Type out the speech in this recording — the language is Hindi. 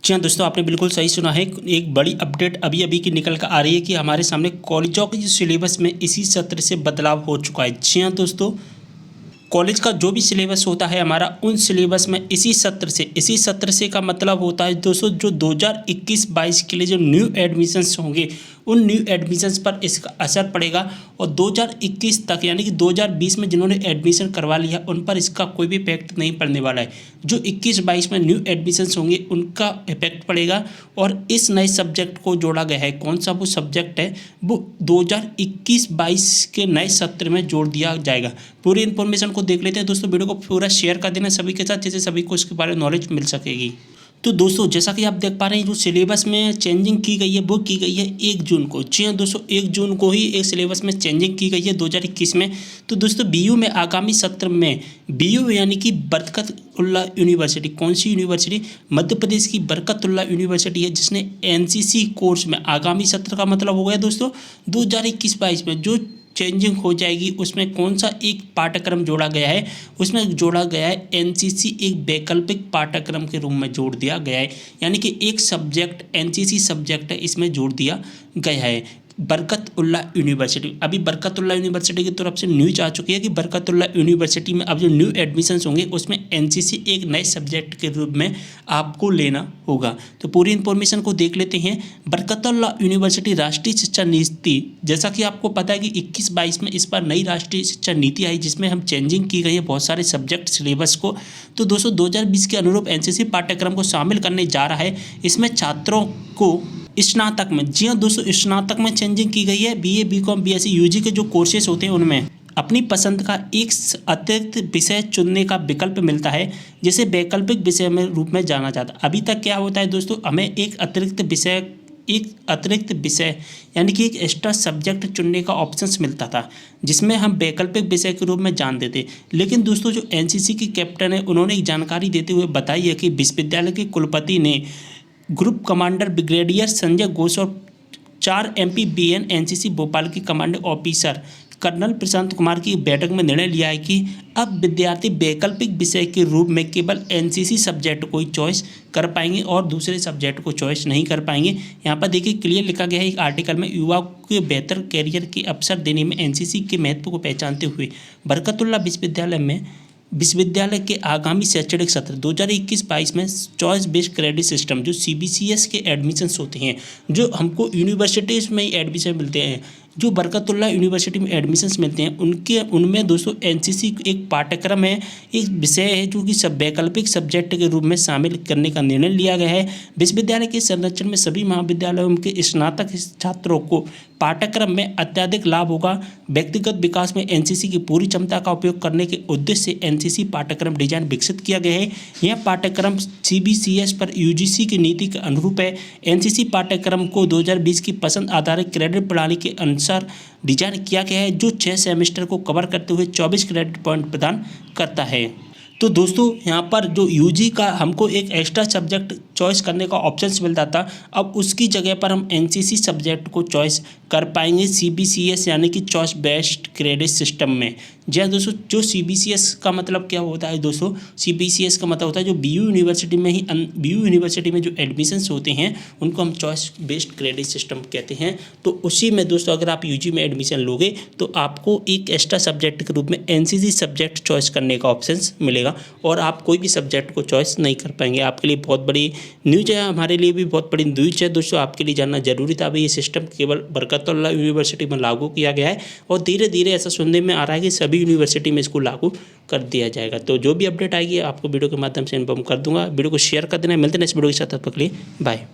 जी हाँ दोस्तों, आपने बिल्कुल सही सुना है। एक बड़ी अपडेट अभी अभी की निकल कर आ रही है कि हमारे सामने कॉलेजों के सिलेबस में इसी सत्र से बदलाव हो चुका है। जी हाँ दोस्तों, कॉलेज का जो भी सिलेबस होता है हमारा, उन सिलेबस में इसी सत्र से का मतलब होता है दोस्तों, जो 2021-22 के लिए जो न्यू एडमिशन्स होंगे, उन न्यू एडमिशन्स पर इसका असर पड़ेगा। और 2021 तक यानी कि 2020 में जिन्होंने एडमिशन करवा लिया उन पर इसका कोई भी इफेक्ट नहीं पड़ने वाला है। जो 21-22 में न्यू एडमिशन्स होंगे उनका इफेक्ट पड़ेगा। और इस नए सब्जेक्ट को जोड़ा गया है। कौन सा वो सब्जेक्ट है, वो 2021-22 के नए सत्र में जोड़ दिया जाएगा। पूरी इन्फॉर्मेशन को देख लेते हैं दोस्तों। वीडियो को पूरा शेयर कर देना सभी के साथ, जिससे सभी को इसके बारे में नॉलेज मिल सकेगी। तो दोस्तों, जैसा कि आप देख पा रहे हैं, जो सिलेबस में चेंजिंग की गई है वो की गई है 1 जून को। जी हाँ दोस्तों, 1 जून को ही एक सिलेबस में चेंजिंग की गई है 2021 में। तो दोस्तों, बीयू में आगामी सत्र में बीयू यानी कि बरकतुल्लाह यूनिवर्सिटी, कौन सी यूनिवर्सिटी, मध्य प्रदेश की बरकतुल्लाह यूनिवर्सिटी है, जिसने एनसीसी कोर्स में आगामी सत्र का मतलब हो गया दोस्तों 2021-22 में जो चेंजिंग हो जाएगी, उसमें कौन सा एक पाठ्यक्रम जोड़ा गया है, उसमें जोड़ा गया है एनसीसी, एक वैकल्पिक पाठ्यक्रम के रूप में जोड़ दिया गया है। यानी कि एक सब्जेक्ट एनसीसी सब्जेक्ट है, इसमें जोड़ दिया गया है बरकतुल्लाह यूनिवर्सिटी। अभी बरकतुल्लाह यूनिवर्सिटी की तरफ से न्यूज आ चुकी है कि बरकतुल्लाह यूनिवर्सिटी में अब जो न्यू एडमिशन्स होंगे उसमें एनसीसी एक नए सब्जेक्ट के रूप में आपको लेना होगा। तो पूरी इन्फॉर्मेशन को देख लेते हैं। बरकतुल्लाह यूनिवर्सिटी राष्ट्रीय शिक्षा नीति, जैसा कि आपको पता है कि 21-22 में इस पर नई राष्ट्रीय शिक्षा नीति आई, जिसमें हम चेंजिंग की गई है बहुत सारे सब्जेक्ट सिलेबस को। तो दोस्तों, 2020 के अनुरूप एनसीसी पाठ्यक्रम को शामिल करने जा रहा है। इसमें छात्रों को स्नातक में, जी हाँ दोस्तों, स्नातक में चेंजिंग की गई है। बीए, बीकॉम, बीएससी, यूजी के जो कोर्सेज होते हैं उनमें अपनी पसंद का एक अतिरिक्त विषय चुनने का विकल्प मिलता है, जिसे वैकल्पिक विषय में रूप में जाना जाता है। अभी तक क्या होता है दोस्तों, हमें एक अतिरिक्त विषय यानी कि एक एक्स्ट्रा सब्जेक्ट चुनने का ऑप्शंस मिलता था, जिसमें हम वैकल्पिक विषय के रूप में जानते थे। लेकिन दोस्तों, जो एनसीसी की कैप्टन है, उन्होंने एक जानकारी देते हुए बताई है कि विश्वविद्यालय के कुलपति ने group commander brigadier Sanjay Ghosh और 4 एमपीबीएन एनसीसी भोपाल के commanding officer colonel Prashant Kumar की बैठक में निर्णय लिया है कि अब विद्यार्थी वैकल्पिक विषय के रूप में केवल एनसीसी सब्जेक्ट को ही चॉइस कर पाएंगे और दूसरे सब्जेक्ट को चॉइस नहीं कर पाएंगे। यहाँ पर देखिए क्लियर लिखा गया है एक आर्टिकल में, युवाओं को बेहतर कैरियर के अवसर देने में एनसीसी के महत्व को पहचानते हुए बरकतुल्लाह विश्वविद्यालय के आगामी शैक्षणिक सत्र 2021-22 में चॉइस बेस्ड क्रेडिट सिस्टम, जो सीबीसीएस के एडमिशन्स होते हैं, जो हमको यूनिवर्सिटीज़ में ही एडमिशन मिलते हैं, जो बरकतुल्लाह यूनिवर्सिटी में एडमिशन्स मिलते हैं, उनमें दोस्तों एनसीसी एक पाठ्यक्रम है, एक विषय है जो कि वैकल्पिक सब्जेक्ट के रूप में शामिल करने का निर्णय लिया गया है। विश्वविद्यालय के संरक्षण में सभी महाविद्यालयों के स्नातक छात्रों को पाठ्यक्रम में अत्यधिक लाभ होगा। व्यक्तिगत विकास में एनसीसी की पूरी क्षमता का उपयोग करने के उद्देश्य से एनसीसी पाठ्यक्रम डिजाइन विकसित किया गया है। यह पाठ्यक्रम सीबीसीएस पर यूजीसी की नीति के अनुरूप है। एनसीसी पाठ्यक्रम को 2020 की पसंद आधारित क्रेडिट प्रणाली के अनुसार डिजाइन किया गया है, जो 6 सेमेस्टर को कवर करते हुए 24 क्रेडिट पॉइंट प्रदान करता है। तो दोस्तों, यहाँ पर जो यूजी का हमको एक एक्स्ट्रा सब्जेक्ट चॉइस करने का ऑप्शंस मिलता था, अब उसकी जगह पर हम एनसीसी सब्जेक्ट को चॉइस कर पाएंगे सीबीसीएस यानी कि चॉइस बेस्ड क्रेडिट सिस्टम में। जी हाँ दोस्तों, जो सीबीसीएस का मतलब क्या होता है दोस्तों, सीबीसीएस का मतलब होता है जो बीयू यूनिवर्सिटी में जो एडमिशन्स होते हैं उनको हम चॉइस बेस्ड क्रेडिट सिस्टम कहते हैं। तो उसी में दोस्तों, अगर आप यूजी में एडमिशन लोगे तो आपको एक एक्स्ट्रा सब्जेक्ट के रूप में एनसीसी सब्जेक्ट चॉइस करने का ऑप्शंस मिलेगा और आप कोई भी सब्जेक्ट को चॉइस नहीं कर पाएंगे। आपके लिए बहुत बड़ी न्यूज़ है, हमारे लिए भी बहुत बड़ी न्यूज़ है दोस्तों, आपके लिए जानना जरूरी था। अभी ये सिस्टम केवल बरकतुल्लाह यूनिवर्सिटी में लागू किया गया है और धीरे धीरे ऐसा सुनने में आ रहा है कि सभी यूनिवर्सिटी में इसको लागू कर दिया जाएगा। तो जो भी अपडेट आएगी आपको वीडियो के माध्यम से इन्फॉर्म कर दूंगा। वीडियो को शेयर कर देना। मिलते हैं नेक्स्ट वीडियो के साथ, तब तक के लिए बाय।